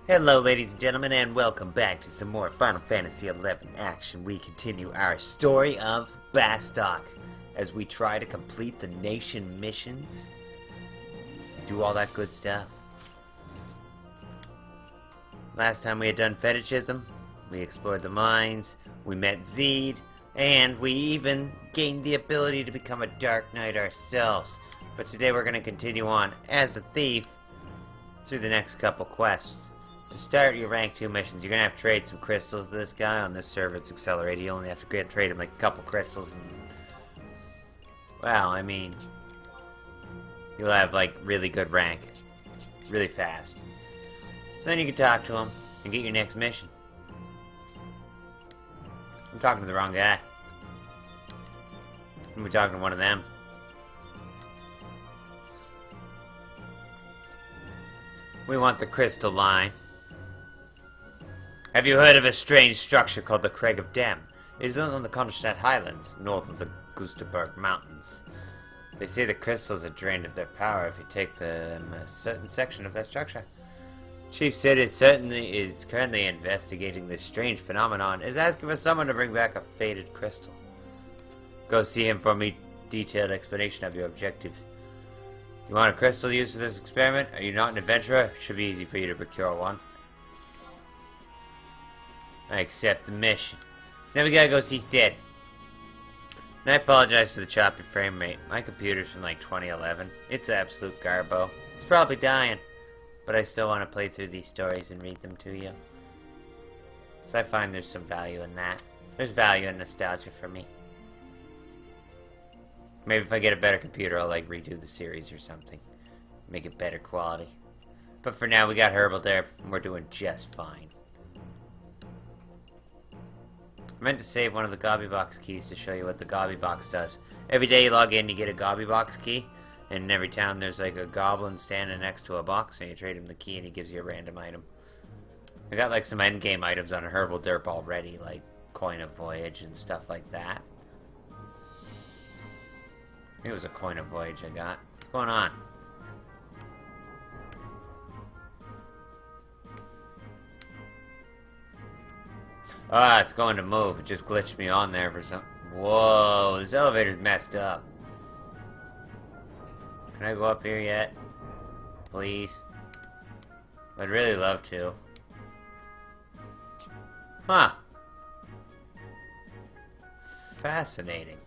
Hello ladies and gentlemen, and welcome back to some more Final Fantasy XI action. We continue our story of Bastok as we try to complete the nation missions. Do all that good stuff. Last time we had done fetishism, we explored the mines, we met Zeed, and we even gained the ability to become a Dark Knight ourselves. But today we're going to continue on as a thief through the next couple quests. To start your rank 2 missions, you're going to have to trade some crystals to this guy. On this server it's accelerated. You only have to trade him like a couple crystals and... well, I mean... you'll have like really good rank. Really fast. So then you can talk to him and get your next mission. I'm talking to the wrong guy. I'm talking to one of them. We want the crystal line. Have you heard of a strange structure called the Crag of Dem? It is on the Konstadt Highlands, north of the Gustaberg Mountains. They say the crystals are drained of their power if you take them a certain section of that structure. Chief Sid is currently investigating this strange phenomenon, is asking for someone to bring back a faded crystal. Go see him for a detailed explanation of your objective. You want a crystal used for this experiment? Are you not an adventurer? Should be easy for you to procure one. I accept the mission. Now we gotta go see Sid. And I apologize for the choppy frame rate. My computer's from like 2011. It's absolute garbo. It's probably dying. But I still want to play through these stories and read them to you. So I find there's some value in that. There's value in nostalgia for me. Maybe if I get a better computer, I'll like redo the series or something. Make it better quality. But for now, we got Hurblederp, and we're doing just fine. I meant to save one of the Gobbybox keys to show you what the Gobbybox does. Every day you log in, you get a Gobbybox key. And in every town, there's like a goblin standing next to a box, and you trade him the key, and he gives you a random item. I got like some endgame items on a Hurblederp already, like Coin of Voyage and stuff like that. It was a Coin of Voyage I got. What's going on? Ah, it's going to move. It just glitched me on there for some... whoa, this elevator's messed up. Can I go up here yet? Please? I'd really love to. Huh. Fascinating.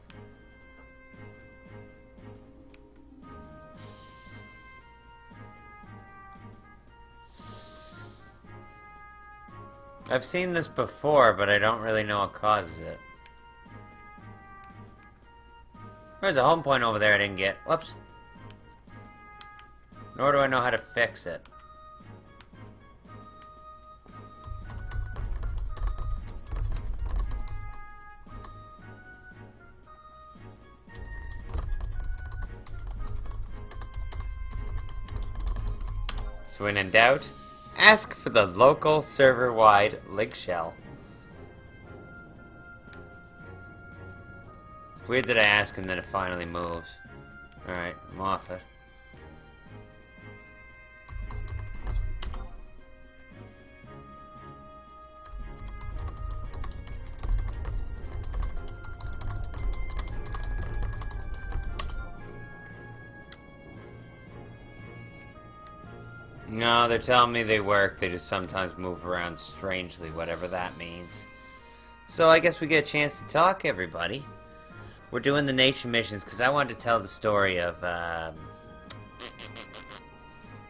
I've seen this before, but I don't really know what causes it. There's a home point over there I didn't get. Whoops. Nor do I know how to fix it. So when in doubt, ask for the local server-wide link shell. It's weird that I ask and then it finally moves. Alright, I'm off it. No, they're telling me they work, they just sometimes move around strangely, whatever that means. So I guess we get a chance to talk, everybody. We're doing the nation missions because I wanted to tell the story of,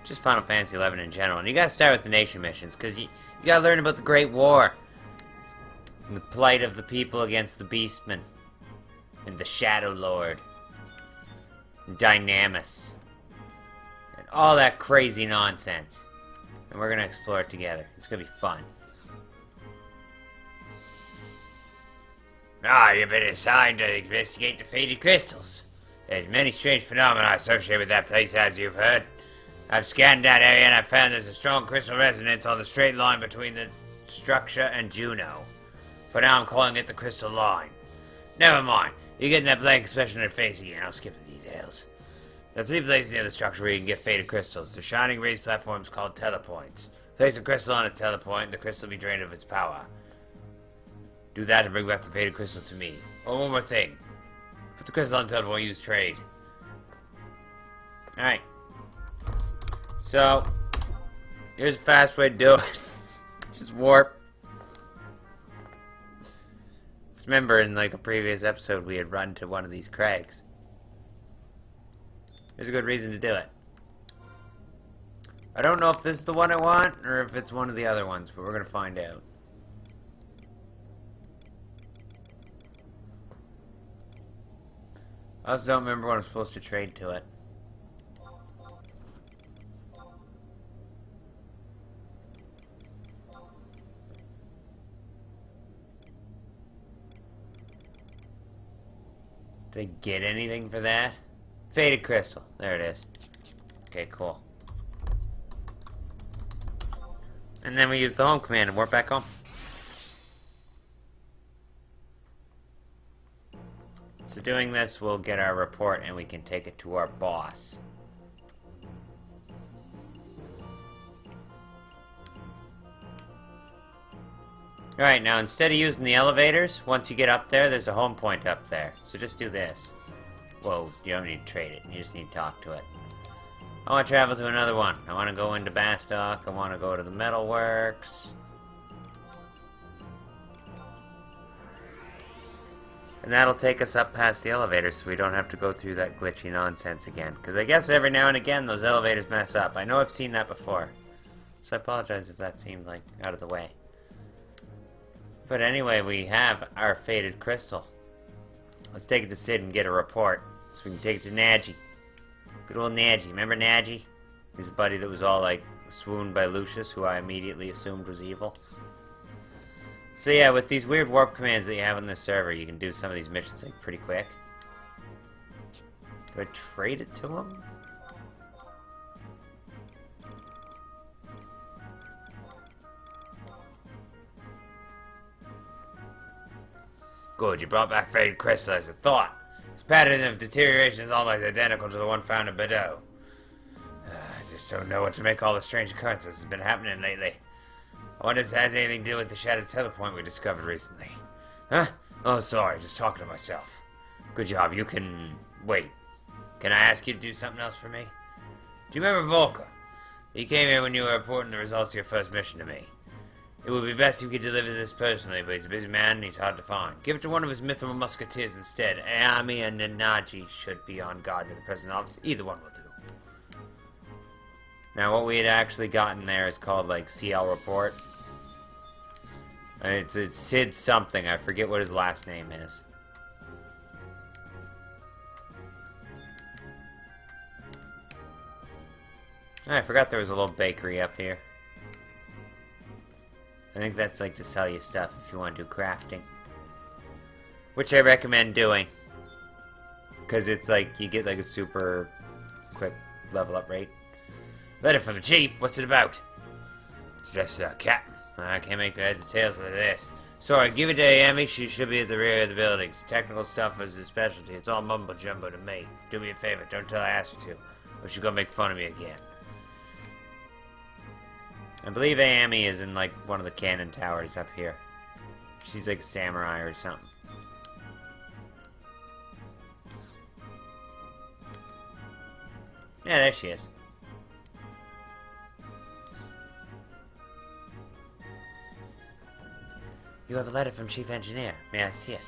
just Final Fantasy XI in general. And you gotta start with the nation missions, because you gotta learn about the Great War. And the plight of the people against the Beastmen. And the Shadow Lord. And Dynamis. All that crazy nonsense. And we're gonna explore it together. It's gonna be fun. You've been assigned to investigate the faded crystals. There's many strange phenomena associated with that place, as you've heard. I've scanned that area and I've found there's a strong crystal resonance on the straight line between the structure and Jeuno. For now I'm calling it the crystal line. Never mind. You're getting that blank expression on your face again. I'll skip the details. There are 3 places near the structure where you can get faded crystals. They're shining raised platforms called telepoints. Place a crystal on a telepoint, the crystal will be drained of its power. Do that and bring back the faded crystal to me. Oh, one more thing. Put the crystal on telepoint, use trade. Alright. So, here's a fast way to do it. Just warp. Just remember in like a previous episode we had run to one of these crags. There's a good reason to do it. I don't know if this is the one I want, or if it's one of the other ones, but we're gonna find out. I also don't remember what I'm supposed to trade to it. Did I get anything for that? Faded crystal. There it is. Okay, cool. And then we use the home command and warp back home. So doing this, we'll get our report and we can take it to our boss. Alright, now instead of using the elevators, once you get up there, there's a home point up there. So just do this. Whoa, you don't need to trade it, you just need to talk to it. I want to travel to another one. I want to go into Bastok. I want to go to the metalworks. And that'll take us up past the elevator so we don't have to go through that glitchy nonsense again. Because I guess every now and again those elevators mess up. I know I've seen that before. So I apologize if that seemed like out of the way. But anyway, we have our faded crystal. Let's take it to Sid and get a report. So we can take it to Nadji. Good old Nadji. Remember Nadji? He's a buddy that was all like swooned by Lucius, who I immediately assumed was evil. So yeah, with these weird warp commands that you have on this server, you can do some of these missions like pretty quick. Do I trade it to him? Good, you brought back faded crystal as I thought. Its pattern of deterioration is almost identical to the one found in Bordeaux. I just don't know what to make all the strange occurrences that have been happening lately. I wonder if it has anything to do with the shattered telepoint we discovered recently. Huh? Oh, sorry, just talking to myself. Good job, you can... Wait. Can I ask you to do something else for me? Do you remember Volker? He came here when you were reporting the results of your first mission to me. It would be best if you could deliver this personally, but he's a busy man and he's hard to find. Give it to one of his mithril musketeers instead. Ami and Nanaji should be on guard near the president's office. Either one will do. Now, what we had actually gotten there is called, like, CL report. It's Sid something. I forget what his last name is. I forgot there was a little bakery up here. I think that's like to sell you stuff if you want to do crafting. Which I recommend doing. Because it's like, you get like a super quick level up rate. Letter from the chief, what's it about? It's just a cat. I can't make heads or tails like this. Sorry, give it to Amy, she should be at the rear of the buildings. Technical stuff is his specialty, it's all mumbo jumbo to me. Do me a favor, don't tell I asked you to. Or she's gonna make fun of me again. I believe Amy is in, like, one of the cannon towers up here. She's like a samurai or something. Yeah, there she is. You have a letter from Chief Engineer. May I see it?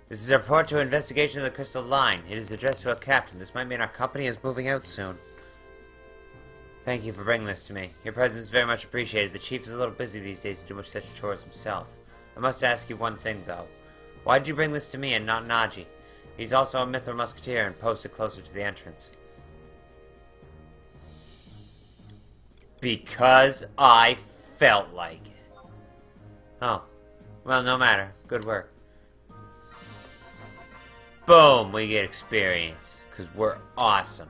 This is a report to investigation of the Crystal Line. It is addressed to a captain. This might mean our company is moving out soon. Thank you for bringing this to me. Your presence is very much appreciated. The chief is a little busy these days to do much such chores himself. I must ask you one thing, though. Why did you bring this to me and not Naji? He's also a mithril musketeer and posted closer to the entrance. Because I felt like it. Oh. Well, no matter. Good work. Boom! We get experience. Because we're awesome.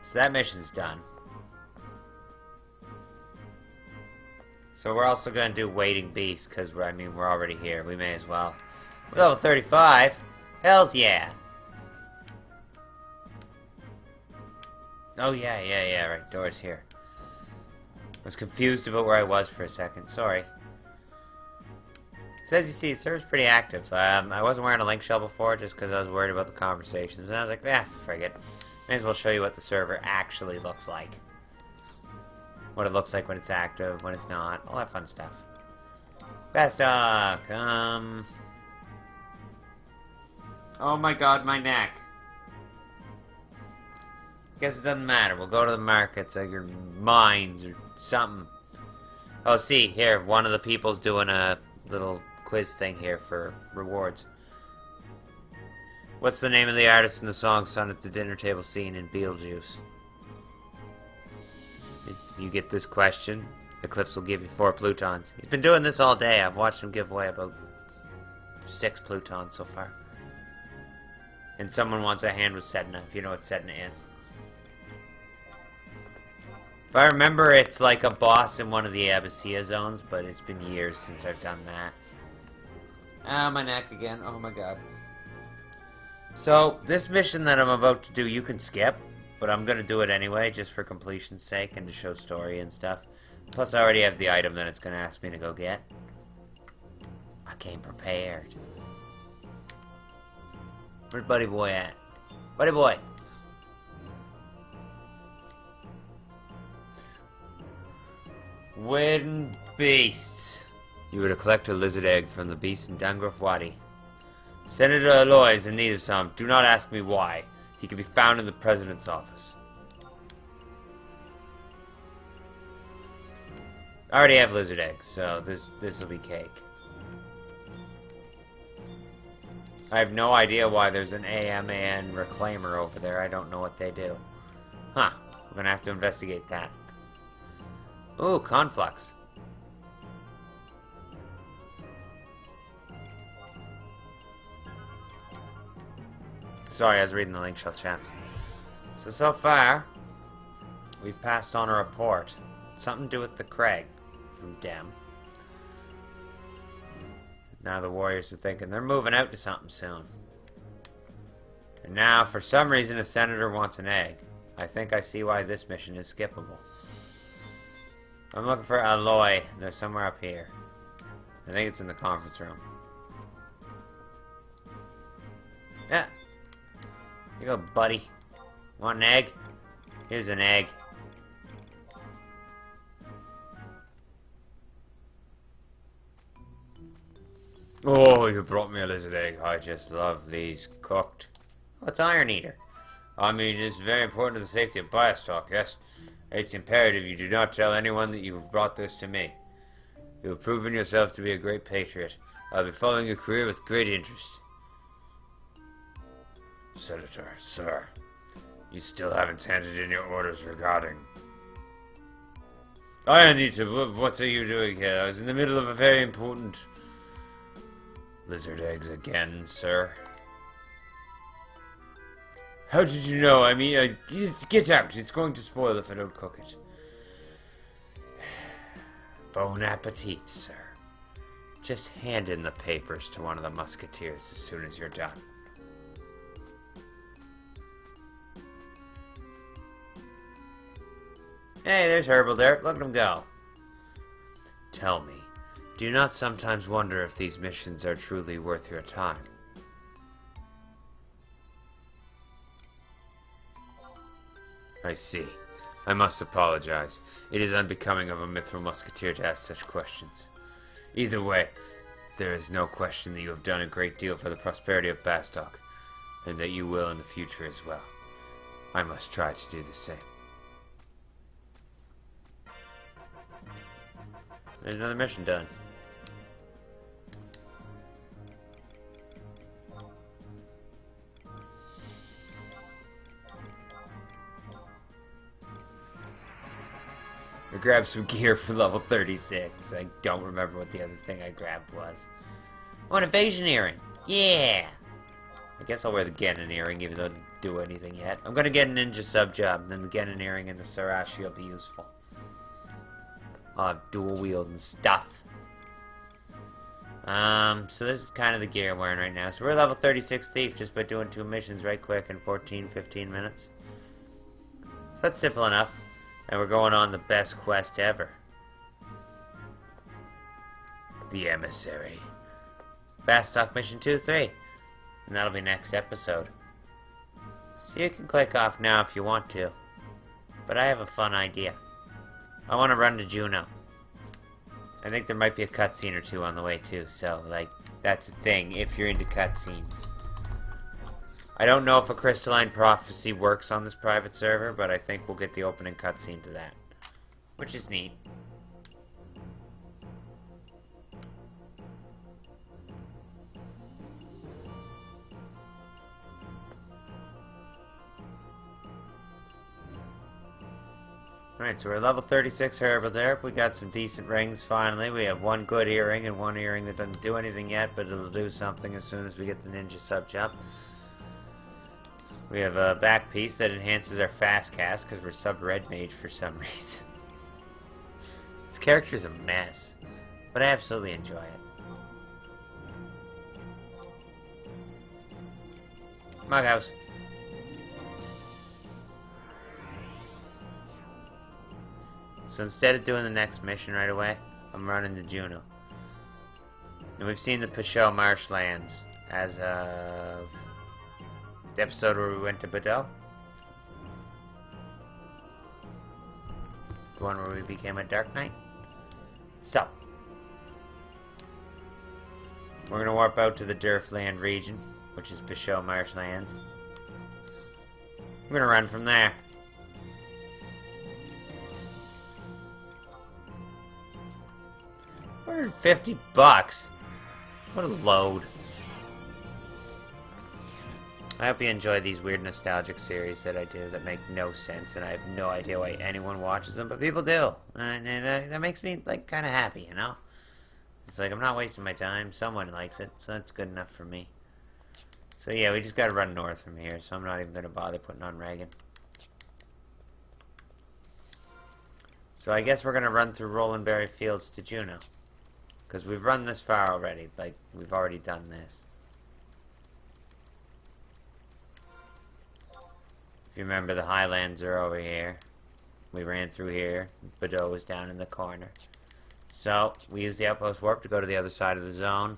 So that mission's done. So we're also going to do Waiting Beast, because we're already here. We may as well. We're level 35. Hells yeah. Oh yeah, right. Door's here. was confused about where I was for a second. Sorry. So as you see, the server's pretty active. I wasn't wearing a link shell before just because I was worried about the conversations. And I was like, frig it. May as well show you what the server actually looks like. What it looks like when it's active, when it's not. All that fun stuff. Bastok, oh my god, my neck. Guess it doesn't matter. We'll go to the markets, like your mines or something. Oh, see, here, one of the people's doing a little quiz thing here for rewards. What's the name of the artist in the song sung at the dinner table scene in Beetlejuice? If you get this question, Eclipse will give you 4 plutons. He's been doing this all day. I've watched him give away about 6 plutons so far. And someone wants a hand with Sedna, if you know what Sedna is. If I remember, it's like a boss in one of the Abbasia zones, but it's been years since I've done that. Ah, my neck again. Oh my god. So, this mission that I'm about to do, you can skip, but I'm gonna do it anyway, just for completion's sake and to show story and stuff. Plus, I already have the item that it's gonna ask me to go get. I came prepared. Where's Buddy Boy at? Buddy Boy! When beasts. You were to collect a lizard egg from the beast in Dangrof Wadi. Senator Aloy is in need of some. Do not ask me why. He can be found in the president's office. I already have lizard eggs, so this will be cake. I have no idea why there's an AMAN reclaimer over there. I don't know what they do. Huh. We're gonna have to investigate that. Ooh, Conflux. Sorry, I was reading the link shell chat. So far, we've passed on a report. Something to do with the Crag from Dem. Now the warriors are thinking they're moving out to something soon. And now, for some reason, a senator wants an egg. I think I see why this mission is skippable. I'm looking for Aloy. They're somewhere up here. I think it's in the conference room. Yeah. Here you go, buddy. Want an egg? Here's an egg. Oh, you brought me a lizard egg. I just love these cooked. What's Iron Eater? I mean, it's very important to the safety of Bastok, yes? It's imperative you do not tell anyone that you have brought this to me. You have proven yourself to be a great patriot. I'll be following your career with great interest. Senator, sir, you still haven't handed in your orders regarding... I need to... What are you doing here? I was in the middle of a very important... Lizard eggs again, sir. How did you know? I mean, get out. It's going to spoil if I don't cook it. Bon appetit, sir. Just hand in the papers to one of the musketeers as soon as you're done. Hey, there's Hurblederp. Look at him go. Tell me, do you not sometimes wonder if these missions are truly worth your time? I see. I must apologize. It is unbecoming of a Mithril Musketeer to ask such questions. Either way, there is no question that you have done a great deal for the prosperity of Bastok, and that you will in the future as well. I must try to do the same. There's another mission done. I grabbed some gear for level 36. I don't remember what the other thing I grabbed was. Oh, an evasion earring. Yeah! I guess I'll wear the Genin earring even though I didn't do anything yet. I'm gonna get a ninja sub job, and then the Genin earring and the Sarashi will be useful. I'll have dual wield and stuff. So this is kind of the gear I'm wearing right now. So we're level 36 thief just by doing 2 missions right quick in 15 minutes. So that's simple enough. And we're going on the best quest ever. The Emissary. Bastok Mission 2-3. And that'll be next episode. So you can click off now if you want to. But I have a fun idea. I want to run to Jeuno. I think there might be a cutscene or two on the way too, so, like, that's a thing if you're into cutscenes. I don't know if a Crystalline Prophecy works on this private server, but I think we'll get the opening cutscene to that. Which is neat. Alright, so we're level 36 Hurblederp. We got some decent rings finally. We have one good earring and one earring that doesn't do anything yet, but it'll do something as soon as we get the ninja sub jump. We have a back piece that enhances our fast cast because we're sub red mage for some reason. This character's a mess, but I absolutely enjoy it. Mughouse. So instead of doing the next mission right away, I'm running to Jeuno. And we've seen the Pt.4 marshlands as of the episode where we went to Bastok. The one where we became a Dark Knight. So, we're gonna warp out to the Durfland region, which is Pt.4 marshlands. We're gonna run from there. $150. What a load. I hope you enjoy these weird nostalgic series that I do that make no sense, and I have no idea why anyone watches them, but people do. And that makes me, like, kind of happy, you know? It's like, I'm not wasting my time. Someone likes it, so that's good enough for me. So yeah, we just gotta run north from here, so I'm not even gonna bother putting on Reagan. So I guess we're gonna run through Rollenberry Fields to Jeuno. Because we've run this far already, like, we've already done this. If you remember, the Highlands are over here. We ran through here. Bastok was down in the corner. So, we use the outpost warp to go to the other side of the zone.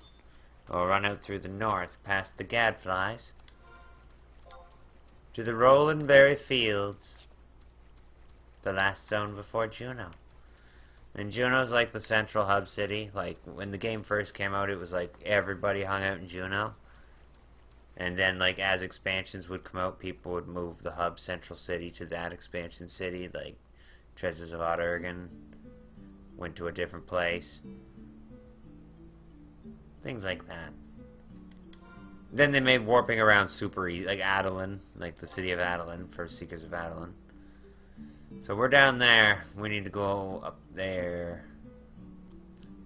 We'll run out through the north, past the gadflies, to the Rollenberry Fields. The last zone before Jeuno. And Jeuno's like the central hub city. Like, when the game first came out, it was like everybody hung out in Jeuno. And then, like, as expansions would come out, people would move the hub central city to that expansion city. Like, Treasures of Oturgan went to a different place. Things like that. Then they made warping around super easy. Like Adeline, like the city of Adeline for Seekers of Adeline. So we're down there. We need to go up there.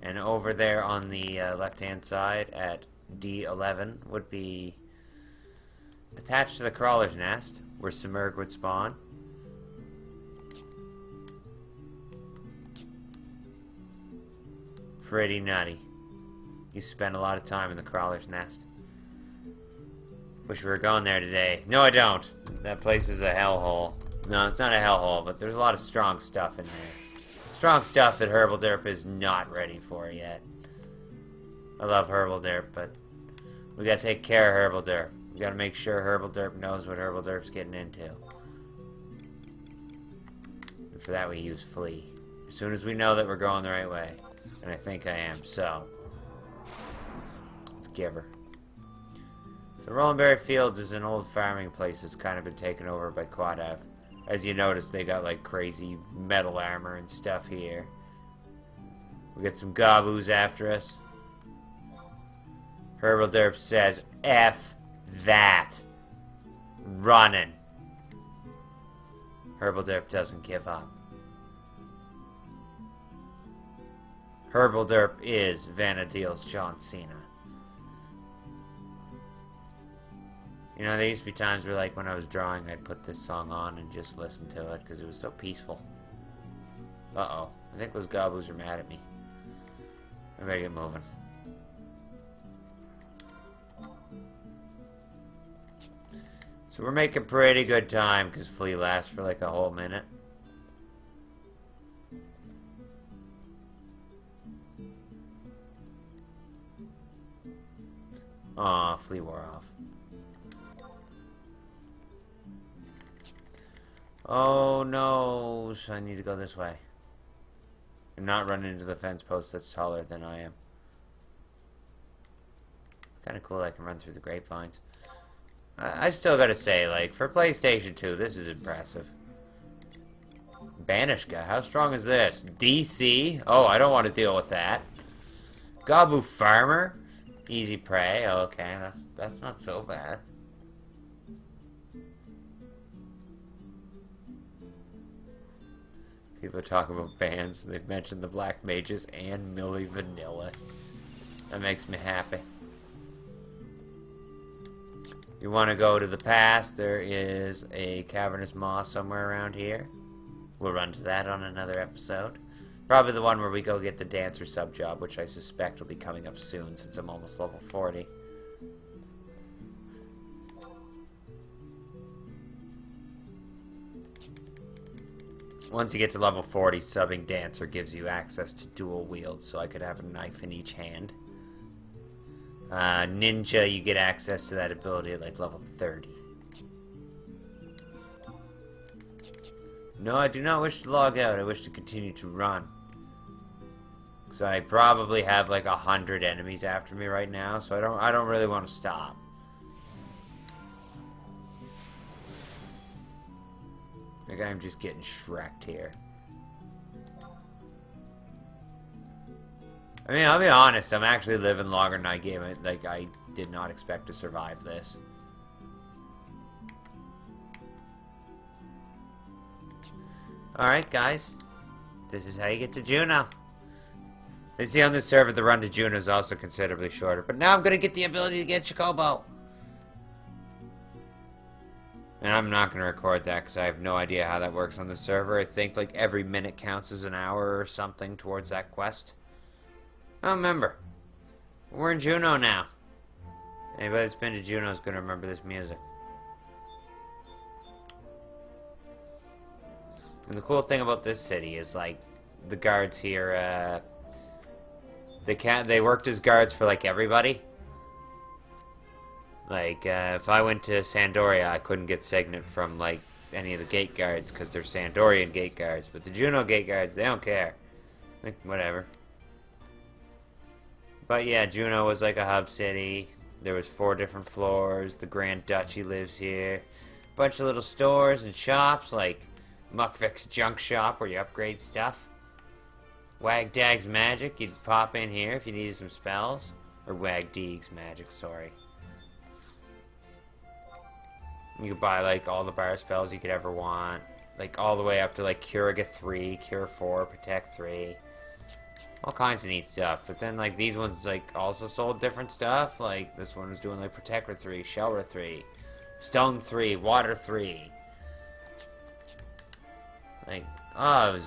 And over there on the left-hand side at D11 would be attached to the Crawler's Nest, where Simurgh would spawn. Pretty nutty. You spend a lot of time in the Crawler's Nest. Wish we were going there today. No, I don't. That place is a hellhole. No, it's not a hellhole, but there's a lot of strong stuff in there. Strong stuff that Hurblederp is not ready for yet. I love Hurblederp, but we gotta take care of Hurblederp. We gotta make sure Hurblederp knows what Hurblederp's getting into. And for that we use Flee. As soon as we know that we're going the right way. And I think I am, so let's give her. So Rollenberry Fields is an old farming place that's kind of been taken over by Quadav. As you notice, they got like crazy metal armor and stuff here. We got some Gobboos after us. Hurblederp says, F that. Running. Hurblederp doesn't give up. Hurblederp is Vana'diel's John Cena. You know, there used to be times where, like, when I was drawing, I'd put this song on and just listen to it, because it was so peaceful. Uh-oh. I think those Gobboos are mad at me. I better get moving. So we're making pretty good time, because Flea lasts for, like, a whole minute. Aw, flea wore off. Oh no, so I need to go this way. And not run into the fence post that's taller than I am. Kinda cool I can run through the grapevines. I still gotta say, like, for PlayStation 2, this is impressive. Banish guy, how strong is this? DC? Oh, I don't want to deal with that. Gabu Farmer? Easy prey, oh, okay, that's not so bad. People are talking about bans. They've mentioned the Black Mages and Milli Vanilli. That makes me happy. You want to go to the past, there is a cavernous maw somewhere around here. We'll run to that on another episode. Probably the one where we go get the dancer sub job, which I suspect will be coming up soon since I'm almost level 40. Once you get to level 40, subbing Dancer gives you access to dual wield, so I could have a knife in each hand. Ninja, you get access to that ability at like level 30. No, I do not wish to log out. I wish to continue to run. So I probably have like 100 enemies after me right now, so I don't really want to stop. Like, I'm just getting Shrek'd here. I mean, I'll be honest, I'm actually living longer than I gave it. Like, I did not expect to survive this. Alright, guys. This is how you get to Jeuno. You see, on this server, the run to Jeuno is also considerably shorter. But now I'm going to get the ability to get Chocobo. And I'm not going to record that because I have no idea how that works on the server. I think like every minute counts as an hour or something towards that quest. I don't remember. We're in Jeuno now. Anybody that's been to Jeuno is going to remember this music. And the cool thing about this city is like the guards here, they worked as guards for like everybody. Like, if I went to Sandoria, I couldn't get Signet from, like, any of the gate guards, because they're Sandorian gate guards. But the Jeuno gate guards, they don't care. Like, whatever. But yeah, Jeuno was like a hub city. There was 4 different floors. The Grand Duchy lives here. Bunch of little stores and shops, like Muckfix Junk Shop, where you upgrade stuff. Wagdag's Magic, you'd pop in here if you needed some spells. Or Wagdeeg's Magic, sorry. You could buy, like, all the bar spells you could ever want. Like, all the way up to, like, Curaga 3, Cure 4, Protect 3. All kinds of neat stuff. But then, like, these ones, like, also sold different stuff. Like, this one was doing, like, Protector 3, Shelter 3, Stone 3, Water 3. Like, oh,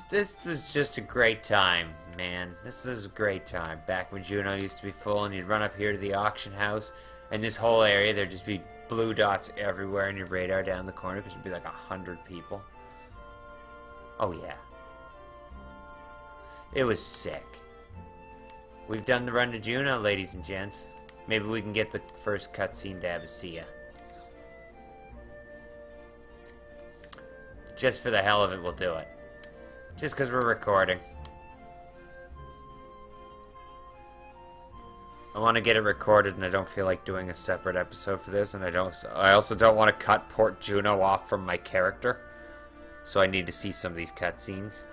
this was just a great time, man. This was a great time. Back when Jeuno used to be full and you'd run up here to the auction house. And this whole area, there'd just be blue dots everywhere in your radar down the corner because there'd be like 100 people. Oh yeah. It was sick. We've done the run to Jeuno, ladies and gents. Maybe we can get the first cutscene to Abyssia. Just for the hell of it, we'll do it. Just because we're recording. I want to get it recorded, and I don't feel like doing a separate episode for this, and I also don't want to cut Port Jeuno off from my character, so I need to see some of these cutscenes.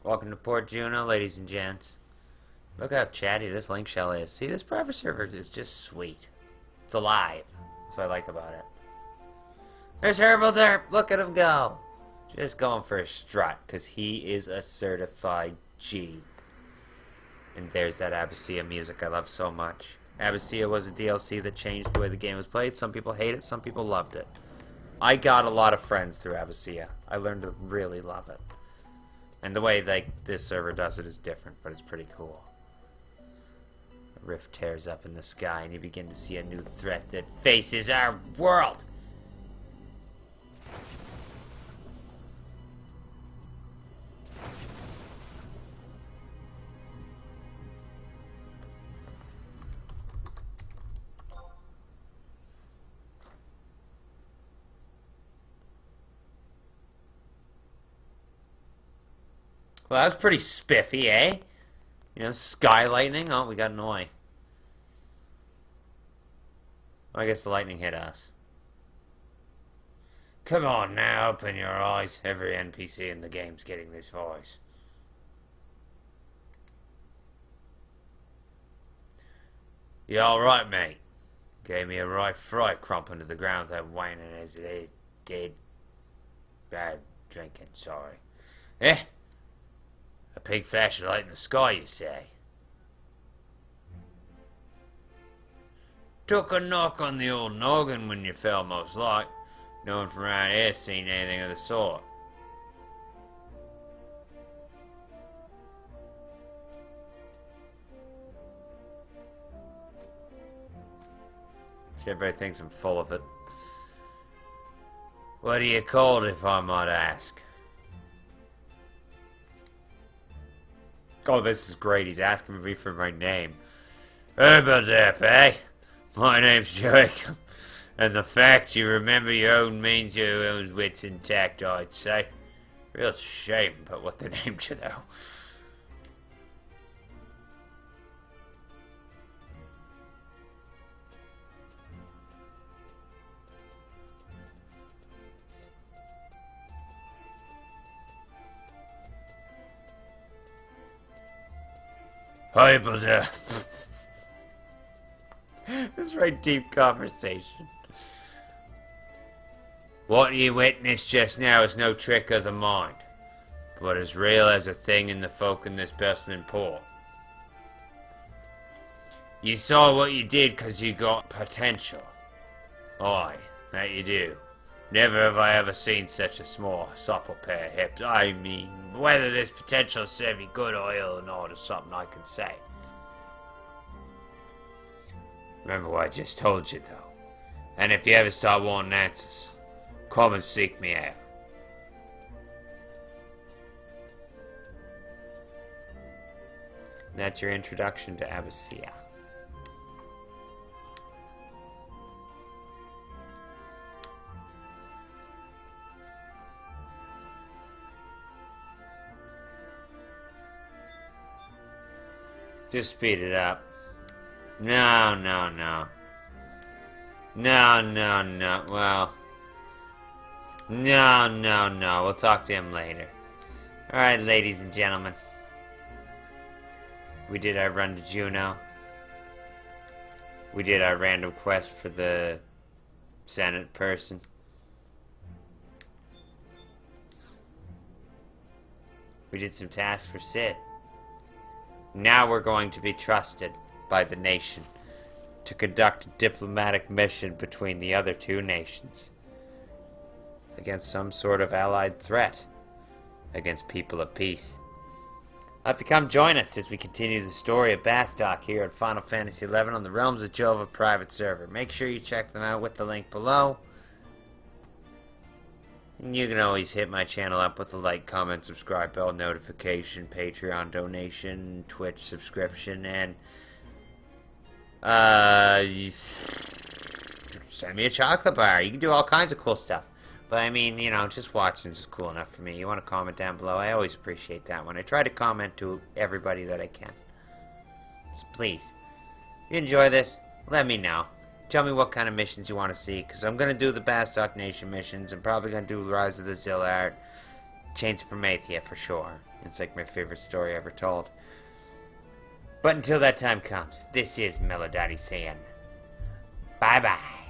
Welcome to Port Jeuno, ladies and gents. Look how chatty this link shell is. See, this private server is just sweet. It's alive. That's what I like about it. There's Hurblederp! Look at him go! Just going for a strut, because he is a certified G. And there's that Abyssia music I love so much. Abyssia was a DLC that changed the way the game was played. Some people hate it, some people loved it. I got a lot of friends through Abyssia. I learned to really love it. And the way, like, this server does it is different, but it's pretty cool. A rift tears up in the sky, and you begin to see a new threat that faces our world. Well, that was pretty spiffy, eh? You know, sky lightning. Oh, we got an oi. Well, I guess the lightning hit us. Come on now, open your eyes. Every NPC in the game's getting this voice. You alright, mate? Gave me a right fright crumping to the ground that whining as it did. Bad drinking, sorry. Eh? A big flashlight in the sky, you say? Took a knock on the old noggin when you fell, most like. No one from around here seen anything of the sort. Everybody thinks I'm full of it. What are you called, if I might ask? Oh, this is great. He's asking me for my name. Hurblederp, eh? My name's Jacob. And the fact you remember your own means your own wits intact, I'd say. Real shame about what they named you, though. Hurblederp. This is a very deep conversation. What you witnessed just now is no trick of the mind, but as real as a thing in the folk in this bustling port. You saw what you did because you got potential. Aye, that you do. Never have I ever seen such a small, supple pair of hips. I mean, whether this potential serve you good or ill or not is something I can say. Remember what I just told you, though. And if you ever start wanting answers, come and seek me out. And that's your introduction to Abbasia. Just speed it up. No. No. Well. No. We'll talk to him later. Alright, ladies and gentlemen. We did our run to Jeuno. We did our random quest for the Senate person. We did some tasks for Sid. Now we're going to be trusted by the nation to conduct a diplomatic mission between the other two nations against some sort of allied threat against people of peace. I hope you come join us as we continue the story of Bastok here at Final Fantasy XI on the Realms of Jova private server. Make sure you check them out with the link below. And you can always hit my channel up with a like, comment, subscribe, bell notification, Patreon donation, Twitch subscription, and send me a chocolate bar. You can do all kinds of cool stuff. But I mean, you know, just watching is cool enough for me. You want to comment down below? I always appreciate that one. I try to comment to everybody that I can. So please, if you enjoy this, let me know. Tell me what kind of missions you want to see, because I'm going to do the Bastok Nation missions. I'm probably going to do Rise of the Zillard, Chains of Promethea for sure. It's like my favorite story ever told. But until that time comes, this is Melodati saying, bye-bye.